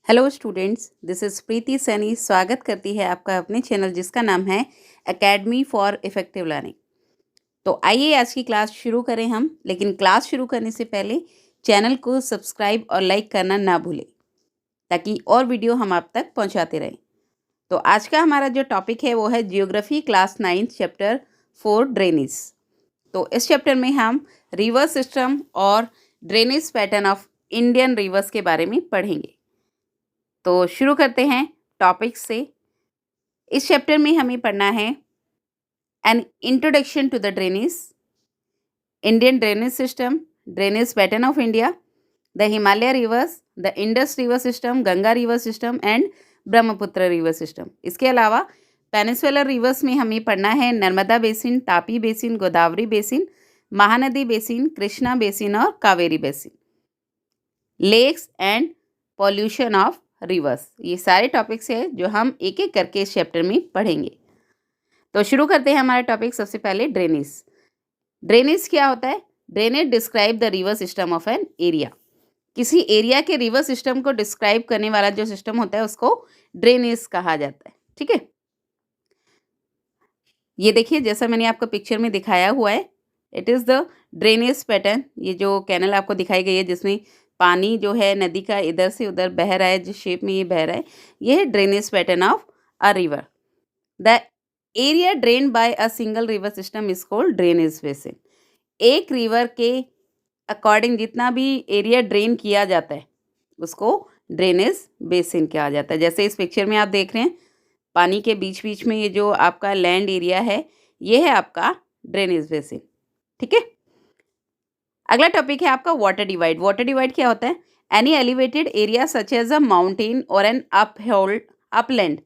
Hello students, this is प्रीति सैनी। स्वागत करती है आपका अपने चैनल जिसका नाम है एकेडमी फॉर इफ़ेक्टिव लर्निंग। तो आइए आज की क्लास शुरू करें हम। लेकिन क्लास शुरू करने से पहले चैनल को सब्सक्राइब और लाइक करना ना भूलें ताकि और वीडियो हम आप तक पहुंचाते रहें। तो आज का हमारा जो टॉपिक है वो है जियोग्राफी क्लास 9 चैप्टर 4 ड्रेनेज। तो इस चैप्टर में हम रिवर सिस्टम और drainage pattern of Indian reverse के बारे में पढ़ेंगे। तो शुरू करते हैं टॉपिक से। इस चैप्टर में हमें पढ़ना है an introduction to the drainage, Indian drainage system, drainage pattern of India, the Himalaya rivers, the Indus river system, Ganga river system and Brahmaputra river system. इसके अलावा पेनिनसुलर रिवर्स में हमें पढ़ना है Narmada basin, Tapi basin, Godavari basin, Mahanadi basin, Krishna basin और Kaveri basin, lakes and pollution of rivers. ये सारे topics हैं जो हम एक एक करके इस चैप्टर में पढ़ेंगे। तो शुरू करते हैं हमारा टॉपिक। सबसे पहले ड्रेनेज। ड्रेनेज क्या होता है? Drainage describe the river system of an area. किसी एरिया के रिवर सिस्टम को डिस्क्राइब करने वाला जो सिस्टम होता है उसको ड्रेनेज कहा जाता है। ठीक है, ये देखिए जैसा मैंने आपको पिक्चर में दिखाया हुआ है, it is the drainage pattern. ये जो कैनल आपको दिखाई गई है जिसमें पानी जो है नदी का इधर से उधर बह रहा है, जिस शेप में ये बह रहा है, ये है drainage pattern of a river. The area drain by a single river system is called drainage basin. एक रिवर के अकॉर्डिंग जितना भी एरिया ड्रेन किया जाता है उसको ड्रेनेज बेसिन कहा जाता है। जैसे इस पिक्चर में आप देख रहे हैं, पानी के बीच बीच में ये जो आपका लैंड एरिया है, ये है आपका ड्रेनेज बेसिन। ठीक है, अगला टॉपिक है आपका वाटर डिवाइड। वाटर डिवाइड क्या होता है? Any elevated area such as a mountain और an upland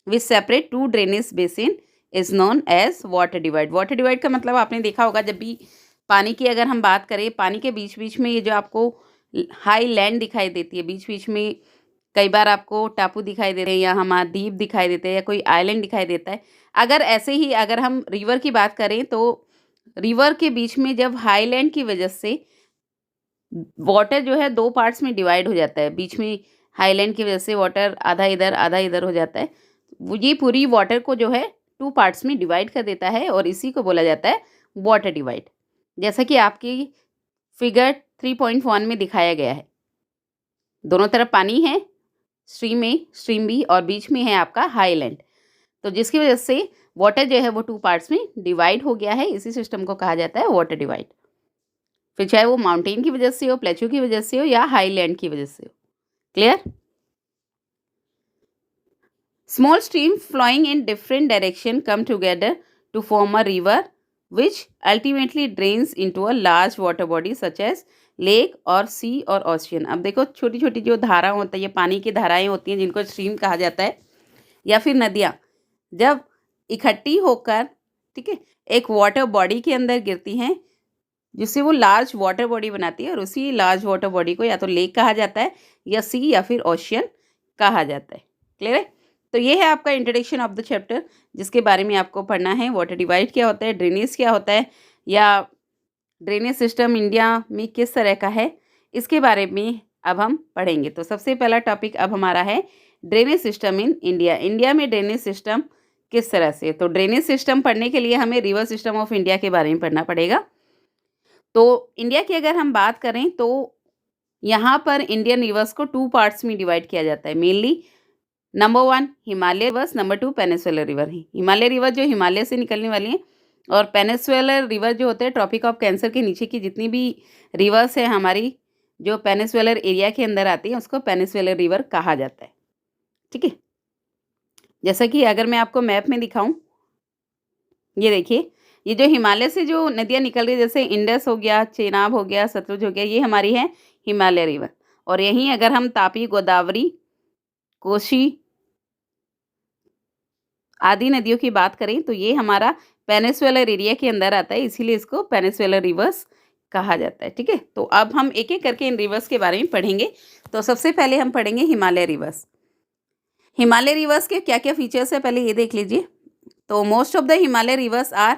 which separate two drainage basin is known as water divide. Water divide का मतलब आपने देखा होगा, जब भी पानी की अगर हम बात करें, पानी के बीच बीच में ये जो आपको हाई लैंड दिखाई देती है, बीच बीच में कई बार आपको टापू दिखाई दे रहे हैं या हमारा द्वीप दिखाई देते हैं या कोई आइलैंड दिखाई देता है। अगर ऐसे ही अगर हम रिवर की बात करें तो रिवर के बीच में जब हाईलैंड की वजह से वाटर जो है दो पार्ट्स में डिवाइड हो जाता है, बीच में हाईलैंड की वजह से वाटर आधा इधर हो जाता है, ये पूरी वाटर को जो है टू पार्ट्स में डिवाइड कर देता है और इसी को बोला जाता है वाटर डिवाइड। जैसा कि आपकी फिगर 3.1 में दिखाया गया है, दोनों तरफ पानी है, स्ट्रीम ए स्ट्रीम बी और बीच में है आपका हाईलैंड, तो जिसकी वजह से वाटर जो है वो टू पार्ट्स में डिवाइड हो गया है। इसी सिस्टम को कहा जाता है वाटर डिवाइड। फिर चाहे वो माउंटेन की वजह से हो, प्लेट्यू की वजह से हो या हाईलैंड की वजह से हो। Clear? Small stream flowing in different direction come together to form a river which ultimately drains into a large water body such as lake और सी और ओशियन। अब देखो छोटी छोटी जो धारा होती है, ये पानी की धाराएं होती हैं जिनको स्ट्रीम कहा जाता है, या फिर नदियाँ जब इकट्ठी होकर, ठीक है, एक वाटर बॉडी के अंदर गिरती हैं जिससे वो लार्ज वाटर बॉडी बनाती है, और उसी लार्ज वाटर बॉडी को या तो लेक कहा जाता है या सी या फिर ओशियन कहा जाता है। क्लियर है? तो ये है आपका इंट्रोडक्शन ऑफ द चैप्टर जिसके बारे में आपको पढ़ना है। वाटर डिवाइड क्या होता है, ड्रेनेज क्या होता है, या ड्रेनेज सिस्टम इंडिया में किस तरह का है, इसके बारे में अब हम पढ़ेंगे। तो सबसे पहला टॉपिक अब हमारा है drainage system in India. India में ड्रेनेज सिस्टम किस तरह से। तो ड्रेनेज सिस्टम पढ़ने के लिए हमें रिवर सिस्टम ऑफ इंडिया के बारे में पढ़ना पड़ेगा। तो इंडिया की अगर हम बात करें तो यहाँ पर इंडियन रिवर्स को टू पार्ट्स में डिवाइड किया जाता है mainly. Number 1 Himalaya reverse, number 2 peninsular river. Himalaya river जो हिमालय से निकलने वाली है, और पेनिनसुलर रिवर जो होते हैं ट्रॉपिक ऑफ कैंसर के नीचे की जितनी भी रिवर्स है हमारी जो पेनिनसुलर एरिया के अंदर आती है उसको पेनिनसुलर रिवर कहा जाता है। ठीक है, जैसा कि अगर मैं आपको मैप में दिखाऊं, ये देखिए ये जो हिमालय से जो नदियाँ निकल रही है, जैसे इंडस हो गया, चेनाब हो गया, सतलुज हो गया, ये हमारी है हिमालय रिवर। और यहीं अगर हम तापी, गोदावरी, कोसी आदि नदियों की बात करें तो ये हमारा पेनिनसुलर एरिया के अंदर आता है, इसीलिए इसको पेनिनसुलर रिवर्स कहा जाता है। ठीक है, तो अब हम एक एक करके इन रिवर्स के बारे में पढ़ेंगे। तो सबसे पहले हम पढ़ेंगे हिमालय रिवर्स। हिमालय रिवर्स के क्या क्या फीचर्स है पहले ये देख लीजिए। तो most of the Himalaya rivers are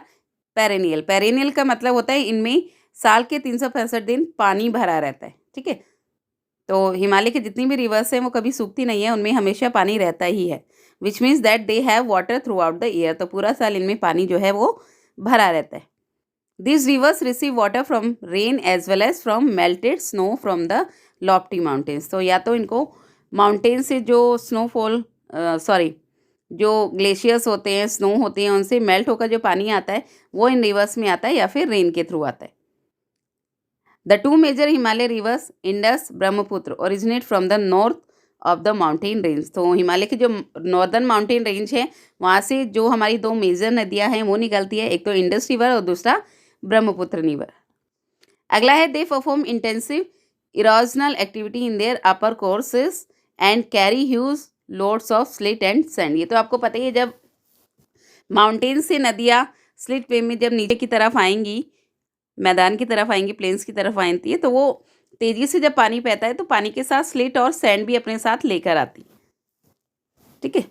perennial. Perennial का मतलब होता है इनमें साल के 365 दिन पानी भरा रहता है। ठीक है, तो हिमालय की जितनी भी रिवर्स हैं वो कभी सूखती नहीं है, उनमें हमेशा पानी रहता ही है, which means that they have water through out the year. तो पूरा साल इनमें पानी जो है वो भरा रहता है। These rivers receive water from rain as well as from melted snow from the lofty mountains। तो या तो इनको माउंटेन से जो स्नोफॉल जो ग्लेशियर्स होते हैं, स्नो होते हैं, उनसे मेल्ट होकर जो पानी आता है वो इन रिवर्स में आता है या फिर रेन के थ्रू आता है। The two major Himalaya rivers Indus Brahmaputra originate from the north of the mountain range. तो हिमालय की जो नॉर्दर्न माउंटेन रेंज है वहाँ से जो हमारी दो मेजर नदियाँ हैं वो निकलती है, एक तो इंडस रिवर और दूसरा ब्रह्मपुत्र रिवर। अगला है they perform intensive erosional activity in their upper courses and carry huge loads of slit and sand. ये तो आपको पता ही है, जब माउंटेन से नदियाँ स्लिट वे में जब नीचे की तरफ आएंगी, मैदान की तरफ आएंगी, प्लेन्स की तरफ आती है, तो वो तेजी से जब पानी बहता है तो पानी के साथ स्लिट और सैंड भी अपने साथ लेकर आती। ठीक है,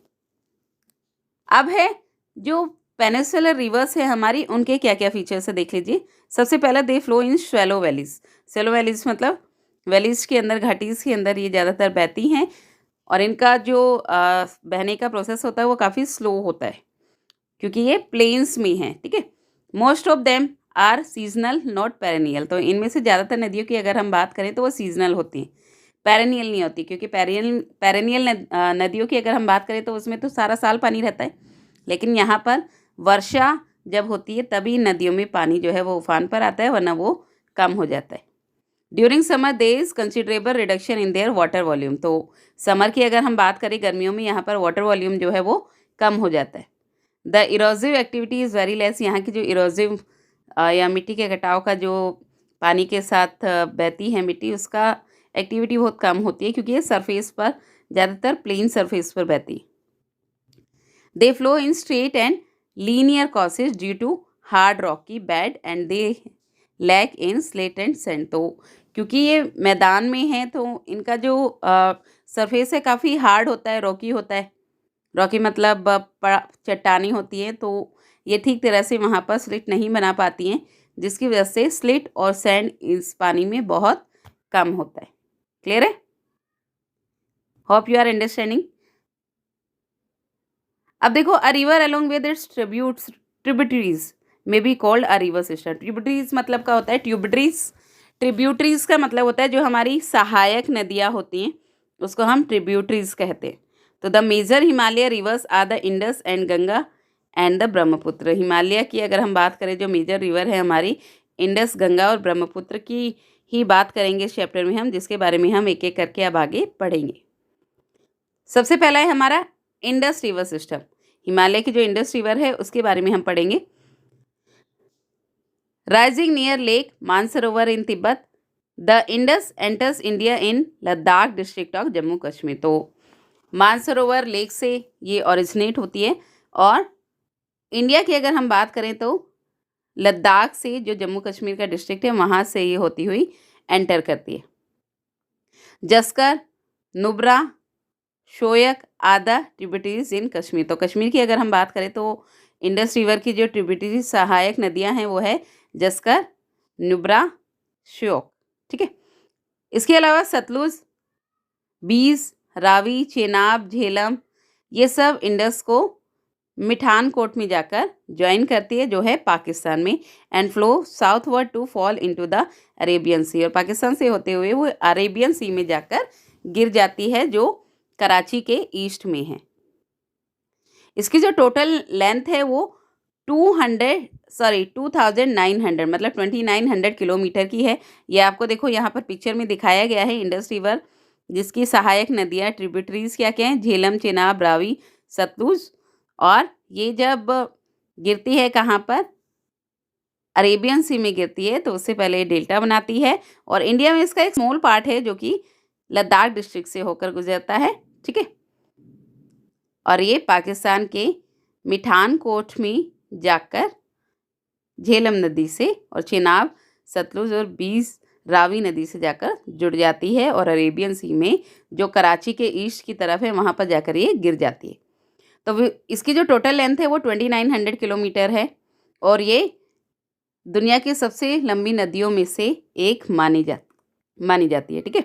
अब है जो पेनिनसुलर रिवर्स है हमारी, उनके क्या क्या फीचर्स है देख लीजिए। सबसे पहला they flow in shallow valleys. Shallow valleys मतलब वैलीज के अंदर, घाटीज के अंदर ये ज़्यादातर बहती हैं और इनका जो बहने का प्रोसेस होता है वो काफ़ी स्लो होता है क्योंकि ये प्लेन्स में हैं। ठीक है, most of them are seasonal not perennial. तो इनमें से ज़्यादातर नदियों की अगर हम बात करें तो वो सीजनल होती हैं, पेरेनियल नहीं होती, क्योंकि पेरेनियल नदियों की अगर हम बात करें तो उसमें तो सारा साल पानी रहता है, लेकिन यहाँ पर वर्षा जब होती है तभी नदियों में पानी जो है वो उफान पर आता है, वरना वो कम हो जाता है। During summer there is considerable reduction in their water volume. तो समर की अगर हम बात करें, गर्मियों में यहाँ पर वाटर वॉल्यूम जो है वो कम हो जाता है। The erosive activity is very less. यहाँ की जो इरोजिव या मिट्टी के कटाव का जो पानी के साथ बहती है मिट्टी, उसका एक्टिविटी बहुत कम होती है क्योंकि ये सरफेस पर, ज़्यादातर प्लेन सरफेस पर बहती है। They flow in straight and linear courses due to hard rocky bed and they lack in slate and sand. तो क्योंकि ये मैदान में है तो इनका जो सरफेस है काफ़ी हार्ड होता है, रॉकी होता है। रॉकी मतलब चट्टानी होती है, तो ये ठीक तरह से वहाँ पर स्लिट नहीं बना पाती हैं, जिसकी वजह से स्लिट और सैंड इस पानी में बहुत कम होता है। क्लियर है? Hope you are understanding. अब देखो, a river along with its tributaries may be called a river system. Tributaries मतलब क्या होता है? ट्रिब्यूटरीज का मतलब होता है जो हमारी सहायक नदियाँ होती हैं उसको हम ट्रिब्यूटरीज कहते हैं। तो the major Himalaya rivers are the Indus and Ganga and the Brahmaputra. Himalaya की अगर हम बात करें, जो मेजर रिवर है हमारी, इंडस, गंगा और ब्रह्मपुत्र की ही बात करेंगे इस चैप्टर में हम, जिसके बारे में हम एक एक करके अब आगे पढ़ेंगे। सबसे पहला है हमारा इंडस रिवर सिस्टम। हिमालय की जो इंडस रिवर है उसके बारे में हम पढ़ेंगे। Rising near lake Mansarovar in Tibet, the Indus enters India in Ladakh district of Jammu Kashmir. तो मानसरोवर लेक से ये ओरिजिनेट होती है और इंडिया की अगर हम बात करें तो लद्दाख से, जो जम्मू कश्मीर का डिस्ट्रिक्ट है, वहाँ से ये होती हुई एंटर करती है। जस्कर, नुब्रा, शोयक आदि ट्रिब्यूटरीज इन कश्मीर। तो कश्मीर की अगर हम बात करें तो इंडस रिवर की जो ट्रिब्यूटरी सहायक नदियाँ हैं वो है जस्कर, नुब्रा, श्योक। ठीक है, इसके अलावा सतलुज, बीस, रावी, चेनाब, झेलम, ये सब इंडस को मिठानकोट में जाकर ज्वाइन करती है, जो है पाकिस्तान में, and flow southward to fall into the Arabian sea. और पाकिस्तान से होते हुए वो अरेबियन सी में जाकर गिर जाती है, जो कराची के ईस्ट में है। इसकी जो टोटल लेंथ है वो 2900 मतलब 2900 किलोमीटर की है। ये आपको देखो यहाँ पर पिक्चर में दिखाया गया है इंडस रिवर, जिसकी सहायक नदियाँ ट्रिब्यूटरीज क्या क्या हैं? झेलम, चेनाब, रावी, सतलुज। और ये जब गिरती है कहाँ पर? अरेबियन सी में गिरती है, तो उससे पहले डेल्टा बनाती है और इंडिया में इसका एक स्मॉल पार्ट है जो कि लद्दाख डिस्ट्रिक्ट से होकर गुजरता है। ठीक है, और ये पाकिस्तान के मिठानकोट में जाकर झेलम नदी से और चेनाब, सतलुज और बीस, रावी नदी से जाकर जुड़ जाती है और अरेबियन सी में, जो कराची के ईस्ट की तरफ है, वहाँ पर जाकर ये गिर जाती है। तो इसकी जो टोटल लेंथ है वो 2900 किलोमीटर है और ये दुनिया की सबसे लंबी नदियों में से एक मानी जाती है। ठीक है,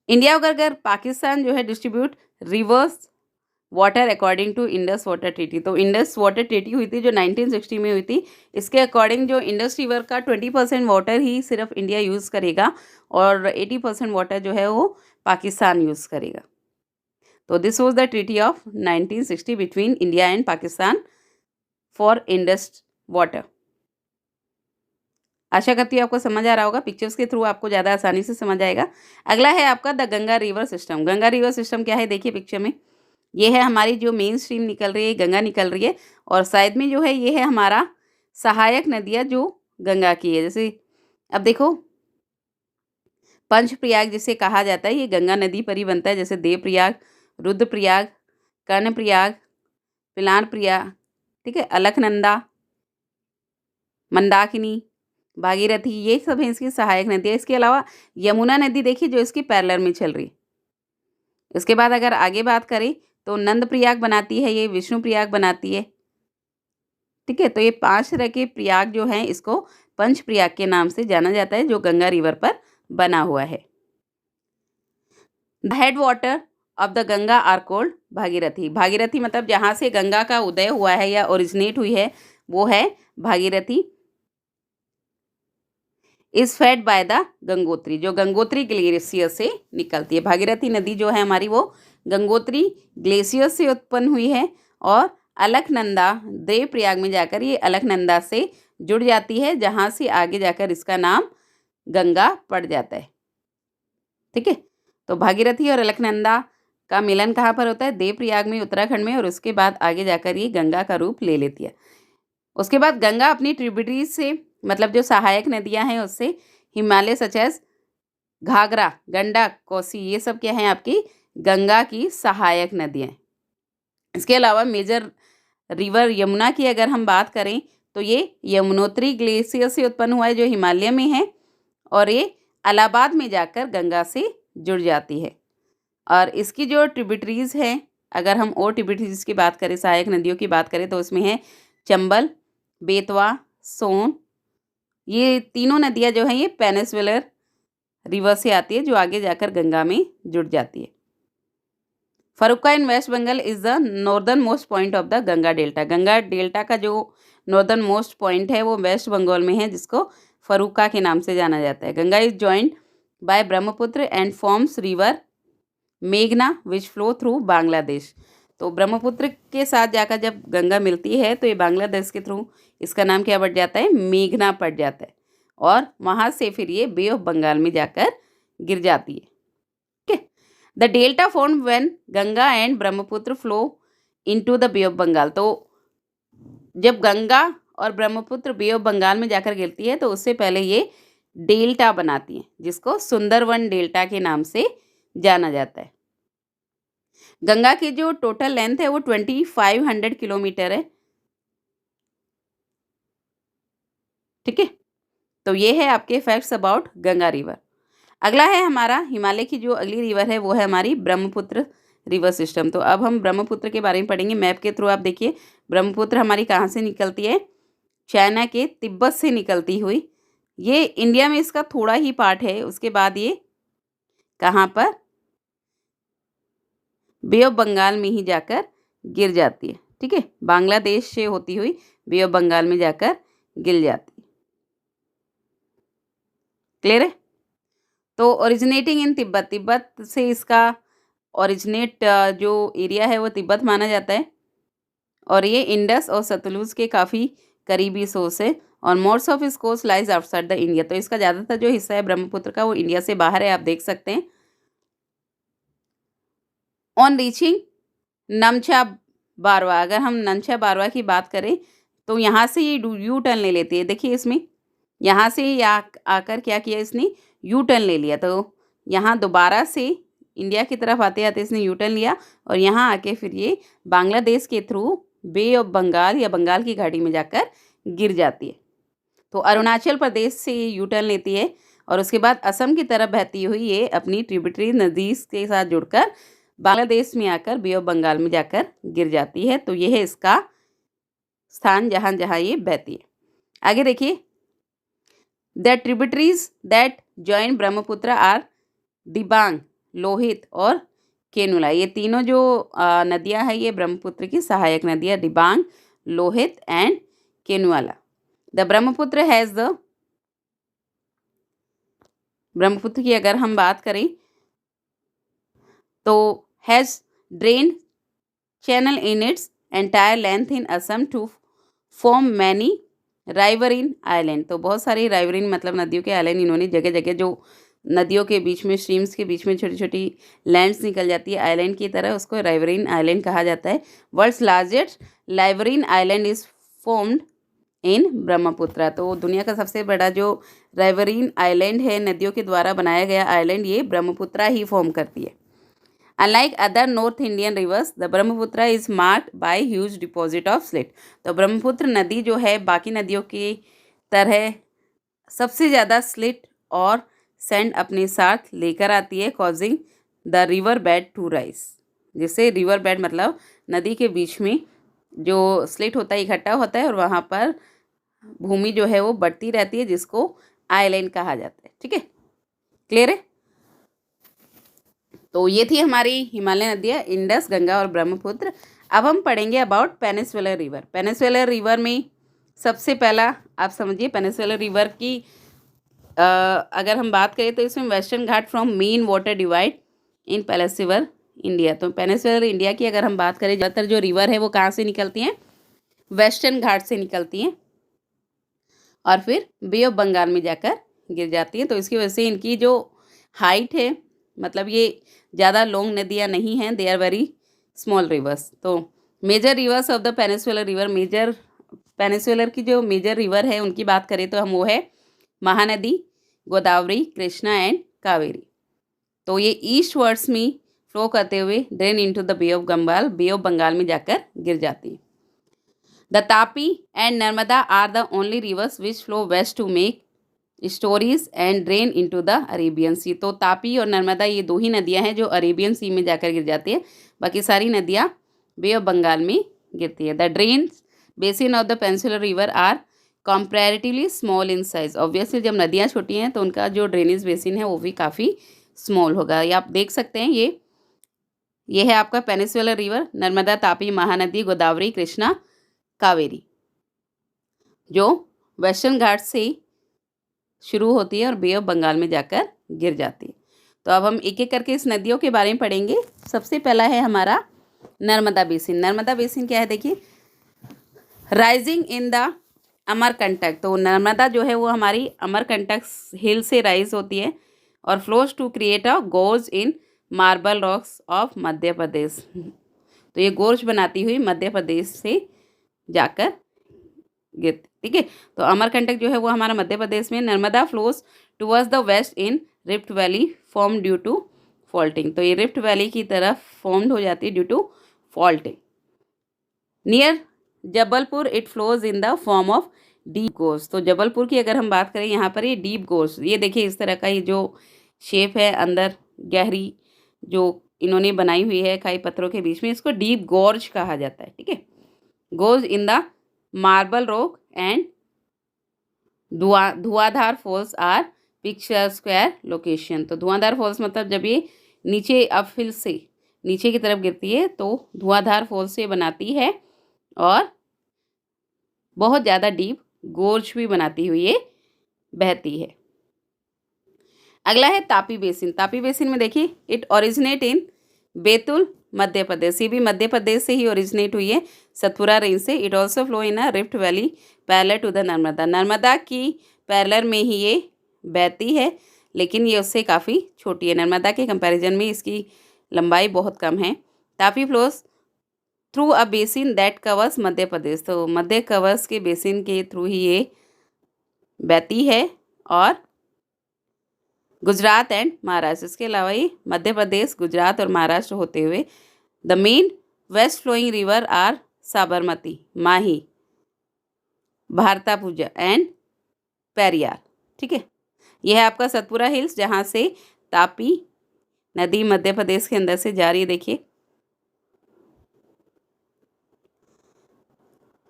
इंडिया को अगर पाकिस्तान जो है distribute rivers water according to Indus water treaty, तो इंडस वाटर ट्रीटी हुई थी जो 1960 में हुई थी। इसके अकॉर्डिंग जो इंडस रिवर का 20% वाटर ही सिर्फ इंडिया यूज़ करेगा और 80% वाटर जो है वो पाकिस्तान यूज़ करेगा। तो this was the treaty of 1960 between India and Pakistan for Indus water. आशा करती हूँ आपको समझ आ रहा होगा, पिक्चर्स के थ्रू आपको ज़्यादा आसानी से समझ आएगा। अगला है आपका the Ganga river system. Ganga river system क्या है, देखिए पिक्चर में ये है हमारी जो मेन स्ट्रीम निकल रही है, गंगा निकल रही है, और साइड में जो है ये है हमारा सहायक नदियाँ जो गंगा की है। जैसे अब देखो पंचप्रयाग जिसे कहा जाता है, ये गंगा नदी पर ही बनता है। जैसे देवप्रयाग, रुद्रप्रयाग, कर्णप्रयाग, पिलानप्रयाग, ठीक है, अलकनंदा, मंदाकिनी, भागीरथी, ये सब है इसकी सहायक नदियाँ। इसके अलावा यमुना नदी देखिए जो इसकी पैरेलल में चल रही है। इसके बाद अगर आगे बात करें तो नंद प्रयाग बनाती है, ये विष्णु प्रयाग बनाती है, ठीक है। तो ये 5 तरह के प्रयाग जो हैं इसको पंच प्रयाग के नाम से जाना जाता है जो गंगा रिवर पर बना हुआ है। The head water of the Ganga are called Bhagirathi. Bhagirathi मतलब जहाँ से गंगा का उदय हुआ है या ओरिजिनेट हुई है वो है Bhagirathi. Is fed by the Gangotri, जो गंगोत्री ग्लेशियर से निकलती है। भागीरथी नदी जो है हमारी वो गंगोत्री ग्लेशियर से उत्पन्न हुई है और अलकनंदा देवप्रयाग में जाकर ये अलकनंदा से जुड़ जाती है, जहाँ से आगे जाकर इसका नाम गंगा पड़ जाता है, ठीक है। तो भागीरथी और अलकनंदा का मिलन कहाँ पर होता है, देवप्रयाग में, उत्तराखंड में, और उसके बाद आगे जाकर ये गंगा का रूप ले लेती है। उसके बाद गंगा अपनी ट्रिब्यूटरीज से, मतलब जो सहायक नदियां हैं उससे, हिमालय सच एज घाघरा, गंडक, कोसी, ये सब क्या हैं आपकी गंगा की सहायक नदियां। इसके अलावा मेजर रिवर यमुना की अगर हम बात करें तो ये यमुनोत्री ग्लेशियर से उत्पन्न हुआ है जो हिमालय में है, और ये इलाहाबाद में जाकर गंगा से जुड़ जाती है। और इसकी जो ट्रिब्यूटरीज हैं, अगर हम और ट्रिब्यूटरीज की बात करें, सहायक नदियों की बात करें, तो उसमें है चंबल, बेतवा, सोन, ये तीनों नदियाँ जो हैं ये पेनिनसुलर रिवर से आती है जो आगे जाकर गंगा में जुड़ जाती है। Farakka in west Bengal is the northern most point of the Ganga delta. Ganga delta का जो नॉर्दर्न मोस्ट पॉइंट है वो वेस्ट बंगाल में है, जिसको फरुक्का के नाम से जाना जाता है। Ganga is joined by Brahmaputra and forms river मेघना विच फ्लो थ्रू बांग्लादेश। तो ब्रह्मपुत्र के साथ जाकर जब गंगा मिलती है तो ये बांग्लादेश के थ्रू इसका नाम क्या पड़ जाता है, मेघना पड़ जाता है, और वहाँ से फिर ये बे ऑफ बंगाल में जाकर गिर जाती है, ठीक है। The delta form when Ganga and Brahmaputra flow into the bay of Bengal. तो जब गंगा और ब्रह्मपुत्र बे ऑफ बंगाल में जाकर गिरती है तो उससे पहले ये डेल्टा बनाती हैं, जिसको सुंदरवन डेल्टा के नाम से जाना जाता है। गंगा की जो टोटल लेंथ है वो 2500 किलोमीटर है, ठीक है। तो ये है आपके फैक्ट्स अबाउट गंगा रिवर। अगला है हमारा हिमालय की जो अगली रिवर है वो है हमारी ब्रह्मपुत्र रिवर सिस्टम। तो अब हम ब्रह्मपुत्र के बारे में पढ़ेंगे मैप के थ्रू। आप देखिए ब्रह्मपुत्र हमारी कहाँ से निकलती है, चाइना के तिब्बत से निकलती हुई, ये इंडिया में इसका थोड़ा ही पार्ट है। उसके बाद ये कहाँ पर, बे ऑफ बंगाल में ही जाकर गिर जाती है, ठीक है। बांग्लादेश से होती हुई बे ऑफ बंगाल में जाकर गिर जाती है, क्लियर है। तो ओरिजिनेटिंग इन तिब्बत, तिब्बत से इसका ओरिजिनेट जो एरिया है वो तिब्बत माना जाता है, और ये इंडस और सतलुज के काफ़ी करीबी सोर्स है, और मोस्ट ऑफ इस coast lies outside the India. तो इसका ज़्यादातर जो हिस्सा है ब्रह्मपुत्र का वो इंडिया से बाहर है, आप देख सकते हैं। ऑन रीचिंग नमछा बारवा, अगर हम नमछा बारवा की बात करें तो यहाँ से ये यू टर्न ले लेती है। देखिए इसमें यहाँ से आकर क्या किया, इसने यू टर्न ले लिया। तो यहाँ दोबारा से इंडिया की तरफ आते आते इसने यू टर्न लिया, और यहाँ आके फिर ये बांग्लादेश के थ्रू बे ऑफ बंगाल या बंगाल की घाटी में जाकर गिर जाती है। तो अरुणाचल प्रदेश से ये यू टर्न लेती है, और उसके बाद असम की तरफ बहती हुई ये अपनी ट्रिब्यूटरी नदी के साथ जुड़कर बांग्लादेश में आकर बे ऑफ बंगाल में जाकर गिर जाती है। तो ये है इसका स्थान जहाँ जहाँ ये बहती है। आगे देखिए, the tributaries that join Brahmaputra are Dibang, Lohit और केनुला, ये तीनों जो नदियां हैं ये ब्रह्मपुत्र की सहायक नदियां, Dibang, Lohit and cannula. The Brahmaputra की अगर हम बात करें तो has drain channel in its entire length in Assam to form many riverine island। तो बहुत सारी riverine मतलब नदियों के आइलैंड इन्होंने जगह जगह, जो नदियों के बीच में, स्ट्रीम्स के बीच में छोटी छोटी लैंड्स निकल जाती है आइलैंड की तरह, उसको riverine island कहा जाता है। World's largest riverine island is formed in Brahmaputra. तो दुनिया का सबसे बड़ा जो riverine island है, नदियों के द्वारा बनाया गया आइलैंड, ये ब्रह्मपुत्र ही फॉर्म करती है। Unlike other North Indian rivers, the Brahmaputra is marked by huge deposit of slate। तो ब्रह्मपुत्र नदी जो है बाकी नदियों की तरह सबसे ज़्यादा स्लिट और सैंड अपने साथ लेकर आती है, causing the river bed to rise. जिससे रिवर बेड मतलब नदी के बीच में जो स्लिट होता है, इकट्ठा होता है और वहाँ पर भूमि जो है वो बढ़ती रहती है, जिसको आइलैंड कहा जाता है। ठीक है, क्लियर है। तो ये थी हमारी हिमालय नदियाँ, इंडस, गंगा और ब्रह्मपुत्र। अब हम पढ़ेंगे about peninsular river. Peninsular river में सबसे पहला आप समझिए, पेनिनसुलर रिवर की अगर हम बात करें तो इसमें western Ghat from main water divide in peninsular India. तो पेनिनसुलर इंडिया की अगर हम बात करें, ज़्यादातर जो रिवर है वो कहाँ से निकलती हैं, वेस्टर्न घाट से निकलती हैं और फिर बे ऑफ बंगाल में जाकर गिर जाती हैं। तो इसकी वजह से इनकी जो हाइट है, मतलब ये ज़्यादा लॉन्ग नदियाँ नहीं हैं, they are very small rivers. तो major rivers of the peninsular river, major peninsular की जो मेजर रिवर है उनकी बात करें तो हम वो है महानदी, गोदावरी, कृष्णा एंड कावेरी। तो ये ईस्ट वर्ड्स में फ्लो करते हुए drain into the bay of Bengal, bay of Bengal में जाकर गिर जाती है। The Tapi and Narmada are the only rivers which flow west to make estuaries and drain into the Arabian sea. तो तापी और नर्मदा ये दो ही नदियां हैं जो अरेबियन सी में जाकर गिर जाती है, बाकी सारी नदियां बे ऑफ बंगाल में गिरती है। The drain basin of the peninsular river are comparatively small in size. Obviously जब नदियां छोटी हैं तो उनका जो ड्रेनेज बेसिन है वो भी काफ़ी स्मॉल होगा। ये आप देख सकते हैं, ये है आपका पेनिनसुलर रिवर, नर्मदा, तापी, महानदी, गोदावरी, कृष्णा, कावेरी, जो वेस्टर्न घाट से शुरू होती है और बे ऑफ बंगाल में जाकर गिर जाती है। तो अब हम एक एक करके इस नदियों के बारे में पढ़ेंगे। सबसे पहला है हमारा नर्मदा बेसिन। नर्मदा बेसिन क्या है, देखिए, राइजिंग इन द अमरकंटक। तो नर्मदा जो है वो हमारी अमरकंटक हिल से राइज होती है और flows to create a gorge in marble rocks of Madhya Pradesh. तो ये गोर्ज बनाती हुई मध्य प्रदेश से जाकर गिरती। ठीक है, तो अमरकंटक जो है वो हमारा मध्य प्रदेश में। Narmada flows towards the west in rift valley form due to faulting. तो ये रिफ्ट वैली की तरफ फॉर्म्ड हो जाती है due to faulting. Near Jabalpur it flows in the form of deep gorge. तो जबलपुर की अगर हम बात करें, यहाँ पर ये डीप गोर्ज, ये देखिए इस तरह का ये जो शेप है, अंदर गहरी जो इन्होंने बनाई हुई है खाई पत्थरों के बीच में, इसको डीप गोर्ज कहा जाता है। ठीक है, goes in the marble rock and Dhuandhar falls are picturesque location. तो धुआंधार फॉल्स मतलब जब ये नीचे अपहिल से नीचे की तरफ गिरती है तो धुआंधार फॉल्स से बनाती है और बहुत ज़्यादा डीप गोर्ज भी बनाती हुई ये बहती है। अगला है तापी बेसिन। तापी बेसिन में देखिए, it originate in Betul, Madhya Pradesh. ये भी मध्य प्रदेश से ही ओरिजिनेट हुई है, सतपुरा रेंज से। It also flow in a rift valley parallel to the Narmada. Narmada की पैरेलल में ही ये बहती है, लेकिन ये उससे काफ़ी छोटी है। नर्मदा के कंपैरिजन में इसकी लंबाई बहुत कम है। Tapi flows through a basin that covers Madhya Pradesh. तो मध्य कवर्स के बेसिन के थ्रू ही ये बहती है और गुजरात एंड महाराष्ट्र, इसके अलावा ये मध्य प्रदेश, गुजरात और महाराष्ट्र होते हुए। The main west flowing river are Sabarmati, Mahi, Bharathapuzha and Periyar. ठीक है, यह है आपका सतपुरा हिल्स, जहाँ से तापी नदी मध्य प्रदेश के अंदर से जा रही है, देखिए।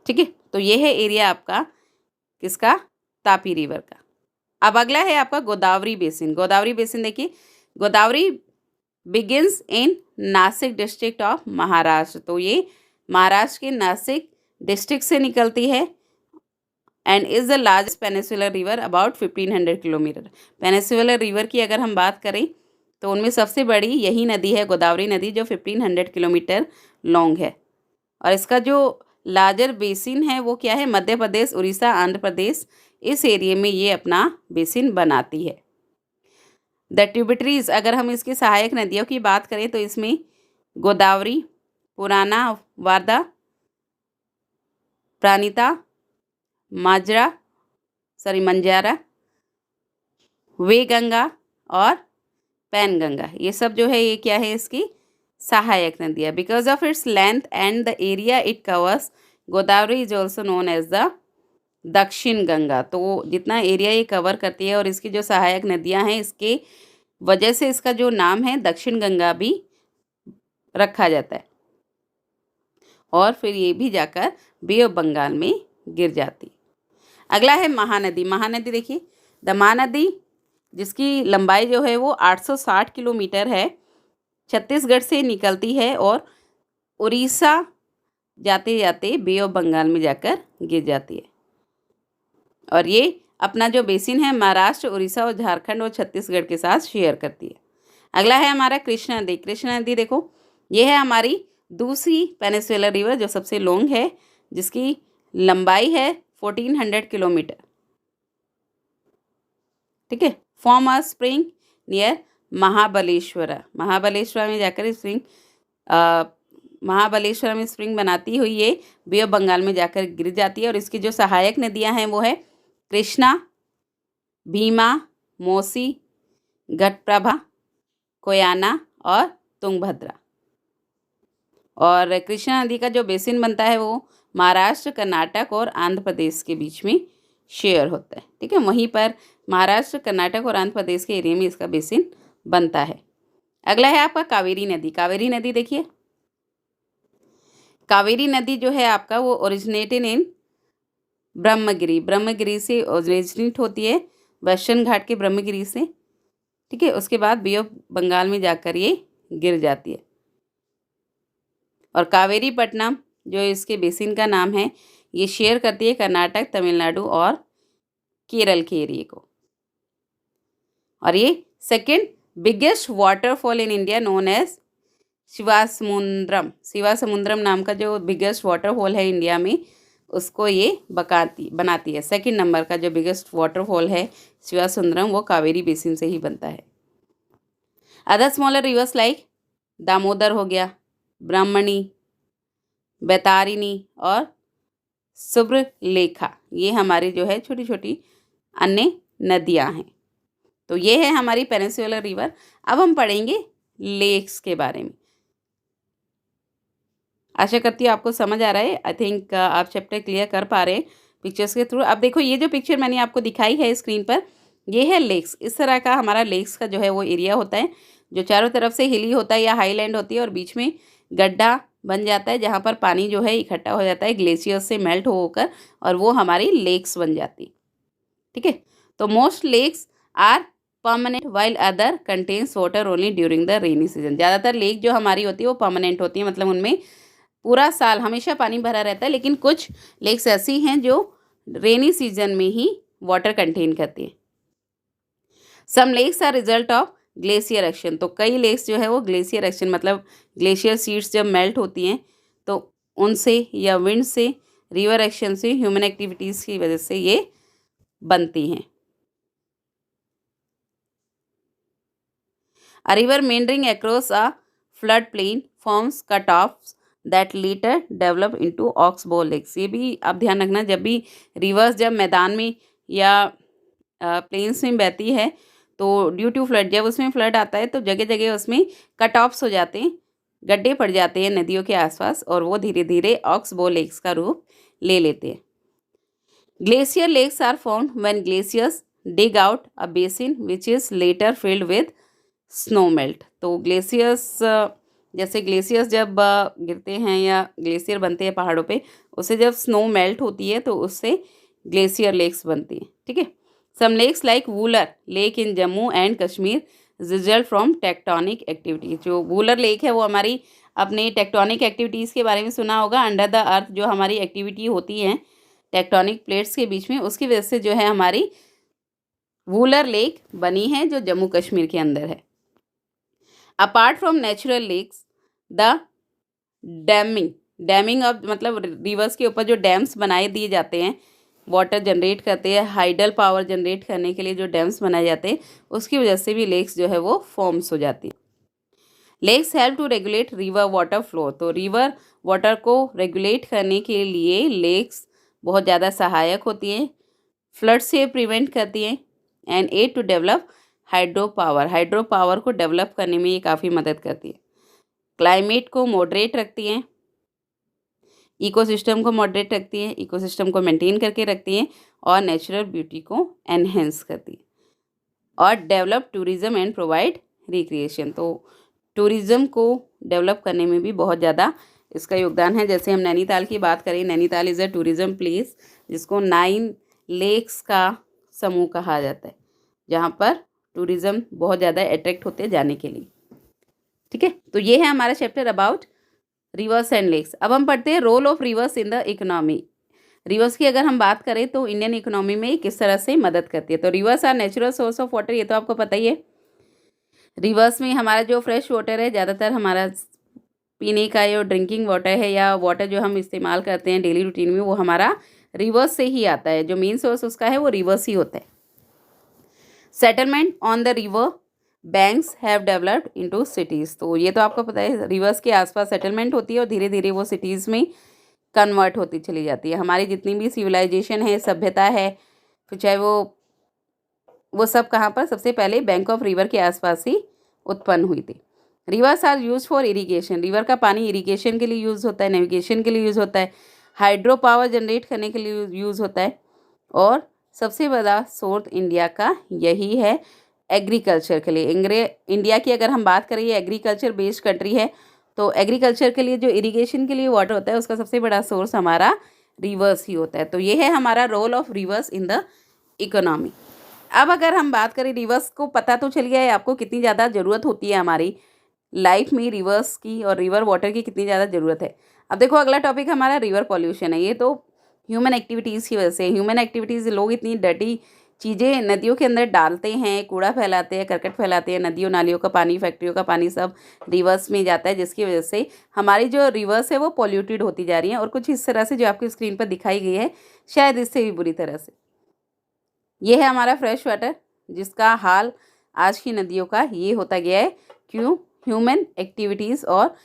ठीक है, तो ये है एरिया आपका किसका, तापी रिवर का। अब अगला है आपका गोदावरी बेसिन। गोदावरी बेसिन देखिए, Godavari begins in Nashik district of Maharashtra. तो ये महाराष्ट्र के नासिक डिस्ट्रिक्ट से निकलती है and is the largest peninsular river about 1500 kilometre. Peninsular river की अगर हम बात करें तो उनमें सबसे बड़ी यही नदी है, गोदावरी नदी, जो 1500 किलोमीटर लॉन्ग है। और इसका जो लार्जर बेसिन है वो क्या है, मध्य प्रदेश, उड़ीसा, आंध्र प्रदेश, इस एरिया में ये अपना बेसिन बनाती है। द ट्रिब्यूटरीज, अगर हम इसकी सहायक नदियों की बात करें तो इसमें गोदावरी, पुराना, वारदा, प्राणिता, मंजारा, वे गंगा और पैनगंगा, ये सब जो है ये क्या है, इसकी सहायक नदियाँ। Because of its length and the area it covers, Godavari is also known as the Dakshin Ganga. तो जितना एरिया ये कवर करती है और इसकी जो सहायक नदियाँ हैं, इसके वजह से इसका जो नाम है दक्षिण गंगा भी रखा जाता है। और फिर ये भी जाकर बे ऑफ बंगाल में गिर जाती। अगला है महानदी। महानदी देखिए, द महानदी जिसकी लंबाई जो है वो 860 किलोमीटर है, छत्तीसगढ़ से निकलती है और उड़ीसा जाते जाते बे ऑफ बंगाल में जाकर गिर जाती है। और ये अपना जो बेसिन है महाराष्ट्र, उड़ीसा और झारखंड और छत्तीसगढ़ के साथ शेयर करती है। अगला है हमारा कृष्णा नदी। कृष्णा नदी देखो, ये है हमारी दूसरी पेनिसुलर रिवर जो सबसे लॉन्ग है, जिसकी लंबाई है 1400 किलोमीटर। ठीक है। Form a spring near Mahabaleshwar. Mahabaleshwar में जाकर स्प्रिंग महाबलेश्वर में स्प्रिंग बनाती हुई ये बे ऑफ बंगाल में जाकर गिर जाती है। और इसकी जो सहायक नदियां हैं वो है कृष्णा, भीमा, मोसी, घटप्रभा, कोयाना और तुंगभद्रा। और कृष्णा नदी का जो बेसिन बनता है वो महाराष्ट्र, कर्नाटक और आंध्र प्रदेश के बीच में शेयर होता है। ठीक है, वहीं पर महाराष्ट्र, कर्नाटक और आंध्र प्रदेश के एरिया में इसका बेसिन बनता है। अगला है आपका कावेरी नदी। कावेरी नदी देखिए, कावेरी नदी जो है आपका वो ओरिजिनेटेड इन ब्रह्मगिरी। ब्रह्मगिरी से ओरिजिनेट होती है, वेस्टर्न घाट के ब्रह्मगिरी से। ठीक है, उसके बाद बे ऑफ बंगाल में जाकर ये गिर जाती है। और कावेरी पट्टनम जो इसके बेसिन का नाम है, ये शेयर करती है कर्नाटक, तमिलनाडु और केरल के एरिया को। और ये second biggest waterfall in India known as Shivasamudram. Shivasamudram नाम का जो बिगेस्ट वाटरफॉल है इंडिया में, उसको ये बनाती है। सेकंड नंबर का जो बिगेस्ट वाटरफॉल है शिवासमुद्रम, वो कावेरी बेसिन से ही बनता है। Other smaller reverse like Damodar हो गया, ब्राह्मणी, बैतारिणी और सुब्रलेखा, ये हमारी जो है छोटी छोटी अन्य नदियां हैं। तो ये है हमारी पेनिसुलर रिवर। अब हम पढ़ेंगे लेक्स के बारे में। आशा करती हूँ आपको समझ आ रहा है। आई थिंक आप चैप्टर क्लियर कर पा रहे हैं पिक्चर्स के थ्रू। अब देखो, ये जो पिक्चर मैंने आपको दिखाई है स्क्रीन पर, ये है लेक्स। इस तरह का हमारा लेक्स का जो है वो एरिया होता है, जो चारों तरफ से हिली होता है या हाईलैंड होती है, और बीच में गड्ढा बन जाता है जहाँ पर पानी जो है इकट्ठा हो जाता है ग्लेशियर्स से मेल्ट होकर, और वो हमारी लेक्स बन जाती। ठीक है। तो most lakes are permanent while other contains water only during the rainy season. ज़्यादातर लेक जो हमारी होती है वो परमानेंट होती है, मतलब उनमें पूरा साल हमेशा पानी भरा रहता है। लेकिन कुछ लेक्स ऐसी हैं जो रेनी सीजन में ही वाटर कंटेन करती हैं। Some lakes are result of glacier action. तो कई लेक्स जो है वो ग्लेशियर एक्शन, मतलब ग्लेशियर शीट्स जब मेल्ट होती हैं तो उनसे या विंड से, रिवर एक्शन से, ह्यूमन एक्टिविटीज़ की वजह से ये बनती हैं। A river meandering across a floodplain forms cutoffs that later develop into oxbow lakes। ये भी आप ध्यान रखना, जब भी रिवर्स जब मैदान में या प्लेन्स में बहती है तो ड्यू टू फ्लड, जब उसमें फ्लड आता है तो जगह जगह उसमें कट ऑफ्स हो जाते हैं, गड्ढे पड़ जाते हैं नदियों के आसपास, और वो धीरे धीरे ऑक्सबो लेक्स का रूप ले लेते हैं। Glacier lakes are found when glaciers dig out a basin which is later filled with snow melt. तो ग्लेशियर्स, जैसे ग्लेशियर्स जब गिरते हैं या ग्लेशियर बनते हैं पहाड़ों पे, उससे जब स्नो मेल्ट होती है तो उससे ग्लेशियर लेक्स बनती हैं। ठीक है। Some lakes like Wular lake in Jammu and Kashmir result from tectonic activity. जो वूलर लेक है वो हमारी अपने टेक्टोनिक एक्टिविटीज़ के बारे में सुना होगा। अंडर द अर्थ जो हमारी एक्टिविटी होती है टेक्टोनिक प्लेट्स के बीच में, उसकी वजह से जो है हमारी वूलर लेक बनी है जो जम्मू कश्मीर के अंदर है। Apart from natural lakes the damming अब मतलब रिवर्स के ऊपर जो डैम्स बनाए दिए जाते हैं, वाटर जनरेट करते हैं, हाइडल पावर जनरेट करने के लिए जो डैम्स बनाए जाते हैं, उसकी वजह से भी लेक्स जो है वो फॉर्म्स हो जाती है। Lakes help to regulate river water flow. तो रिवर वाटर को रेगुलेट करने के लिए लेक्स बहुत ज़्यादा सहायक होती हैं, फ्लड से प्रिवेंट करती हैं and aid to develop hydro power को डेवलप करने में ये काफ़ी मदद करती है। क्लाइमेट को मॉडरेट रखती हैं, इकोसिस्टम को मॉडरेट रखती हैं, इकोसिस्टम को मेंटेन करके रखती हैं और नेचुरल ब्यूटी को एनहेंस करती है और develop tourism and provide recreation. तो टूरिज़्म को डेवलप करने में भी बहुत ज़्यादा इसका योगदान है। जैसे हम नैनीताल की बात करें, Nainital is a tourism place जिसको 9 लेक्स का समूह कहा जाता है, जहाँ पर टूरिज़्म बहुत ज़्यादा अट्रैक्ट होते हैं जाने के लिए। ठीक है, तो ये है हमारा chapter about rivers and lakes. अब हम पढ़ते हैं role of rivers in the economy. Rivers की अगर हम बात करें तो इंडियन इकोनॉमी में किस तरह से मदद करती है। तो rivers are natural source of water, ये तो आपको पता ही है। रिवर्स में हमारा जो फ्रेश वाटर है, ज़्यादातर हमारा पीने का या ड्रिंकिंग वाटर है या वाटर जो हम इस्तेमाल करते हैं डेली रूटीन में, वो हमारा रिवर्स से ही आता है। जो मेन सोर्स उसका है वो रिवर्स ही होता है। Settlement on the river banks have developed into cities. तो ये तो आपको पता है, रिवर्स के आसपास सेटलमेंट होती है और धीरे धीरे वो सिटीज़ में कन्वर्ट होती चली जाती है। हमारी जितनी भी सिविलाइजेशन है, सभ्यता है, फिर चाहे वो सब कहाँ पर सबसे पहले बैंक ऑफ रिवर के आसपास ही उत्पन्न हुई थी। Rivers are use for irrigation. River का पानी इरीगेशन के लिए यूज़ होता है, नेविगेशन के लिए यूज़ होता है, हाइड्रो पावर जनरेट करने के लिए यूज़ होता है और सबसे बड़ा सोर्स इंडिया का यही है एग्रीकल्चर के लिए। इंडिया की अगर हम बात करें, ये एग्रीकल्चर बेस्ड कंट्री है, तो एग्रीकल्चर के लिए जो इरिगेशन के लिए वाटर होता है उसका सबसे बड़ा सोर्स हमारा रिवर्स ही होता है। तो ये है हमारा role of rivers in the economy. अब अगर हम बात करें, रिवर्स को पता तो चल गया है आपको कितनी ज़्यादा ज़रूरत होती है हमारी लाइफ में रिवर्स की और रिवर वाटर की कितनी ज़्यादा ज़रूरत है। अब देखो अगला टॉपिक हमारा रिवर पॉल्यूशन है। ये तो ह्यूमन एक्टिविटीज़ की वजह से, ह्यूमन एक्टिविटीज़, लोग इतनी डर्टी चीज़ें नदियों के अंदर डालते हैं, कूड़ा फैलाते हैं, करकट फैलाते हैं, नदियों नालियों का पानी, फैक्ट्रियों का पानी सब रिवर्स में जाता है, जिसकी वजह से हमारी जो रिवर्स है वो पॉल्यूटेड होती जा रही है और कुछ इस तरह से जो आपकी स्क्रीन पर दिखाई गई है, शायद इससे भी बुरी तरह से। ये है हमारा फ्रेश वाटर जिसका हाल आज की नदियों का ये होता गया है। क्यों? ह्यूमन एक्टिविटीज़ और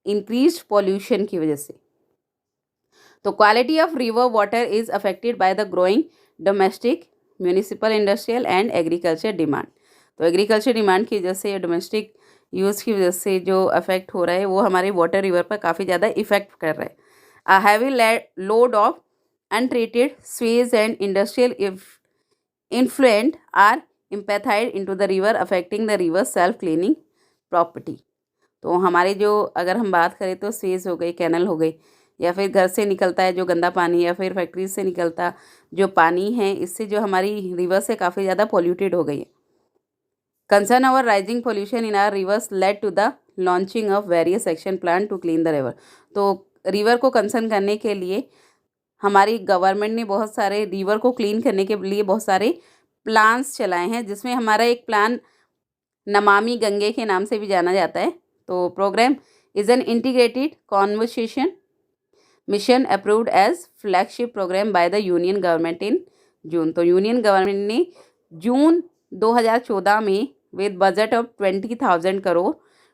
इंक्रीज्ड पॉल्यूशन की वजह से। तो quality of river water is affected by the growing domestic, municipal, industrial and agriculture demand. तो एग्रीकल्चर डिमांड की वजह से, डोमेस्टिक यूज़ की वजह से जो अफेक्ट हो रहा है वो हमारे वाटर रिवर पर काफ़ी ज़्यादा इफेक्ट कर रहा है। A heavy load of untreated sewage and industrial influent are emptied into the river affecting the river self cleaning property. तो हमारे जो अगर हम बात करें तो स्वेज हो गई, कैनल हो गई, या फिर घर से निकलता है जो गंदा पानी, या फिर फैक्ट्रीज से निकलता जो पानी है, इससे जो हमारी रिवर से काफ़ी ज़्यादा पॉल्यूटेड हो गई है। Concern over rising pollution in our rivers led to the launching of various action plan to clean the river. तो रिवर को कंसर्न करने के लिए हमारी गवर्नमेंट ने बहुत सारे रिवर को क्लीन करने के लिए बहुत सारे प्लान्स चलाए हैं, जिसमें हमारा एक प्लान नमामि गंगे के नाम से भी जाना जाता है। तो programme is an integrated conversation mission approved as flagship programme by the union government in June. तो यूनियन गवर्नमेंट ने जून 2014 में with budget of 20,000 crore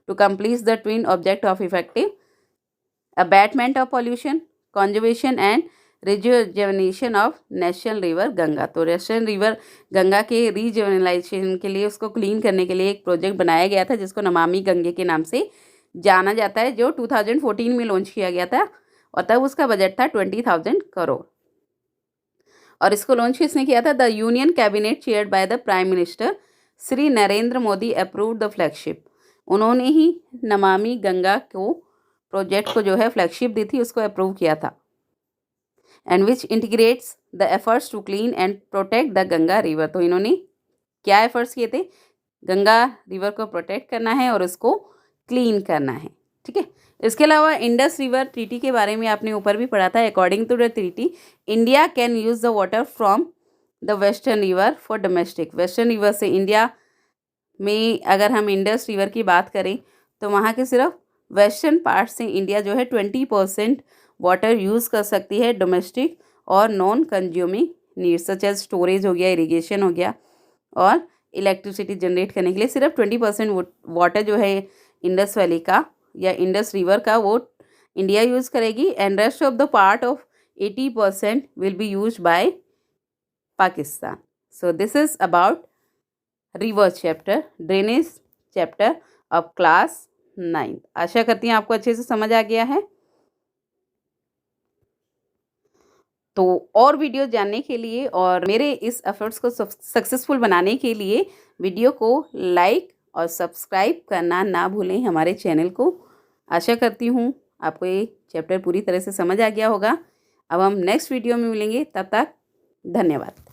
to complete the twin object of effective abatement of pollution, conservation and rejuvenation of national river Ganga. तो national river Ganga के रिजुवेनाइजेशन के लिए, उसको clean करने के लिए एक प्रोजेक्ट बनाया गया था जिसको नमामि गंगे के नाम से जाना जाता है, जो 2014 में लॉन्च किया गया था और तब उसका बजट था 20,000 करोड़। और इसको लॉन्च किसने किया था? The union cabinet chaired by the prime minister Shri Narendra Modi approved the flagship. उन्होंने ही नमामि गंगा को प्रोजेक्ट को जो है फ्लैगशिप दी थी, उसको अप्रूव किया था। And which integrates the efforts to clean and protect the Ganga river. तो इन्होंने क्या एफर्ट्स किए थे? गंगा रिवर को प्रोटेक्ट करना है और उसको क्लीन करना है, ठीक है। इसके अलावा इंडस रिवर ट्रीटी के बारे में आपने ऊपर भी पढ़ा था। According to the treaty, India can use the water from the western river for domestic. Western river से इंडिया में अगर हम इंडस रिवर की बात करें तो वहाँ के सिर्फ वेस्टर्न पार्ट से इंडिया जो है 20% वाटर यूज़ कर सकती है डोमेस्टिक और non consuming needs such as storage हो गया, इरिगेशन हो गया और इलेक्ट्रिसिटी जनरेट करने के लिए सिर्फ 20% वाटर जो है इंडस वैली का या इंडस रिवर का वो इंडिया यूज़ करेगी and rest of the part of 80% will be use by Pakistan. So this is about river chapter, drainage chapter of class 9। आशा करती हूँ आपको अच्छे से समझ आ गया है। तो और वीडियो जानने के लिए और मेरे इस एफर्ट्स को सक्सेसफुल बनाने के लिए वीडियो को लाइक और सब्सक्राइब करना ना भूलें हमारे चैनल को। आशा करती हूँ आपको ये चैप्टर पूरी तरह से समझ आ गया होगा। अब हम नेक्स्ट वीडियो में मिलेंगे, तब तक धन्यवाद।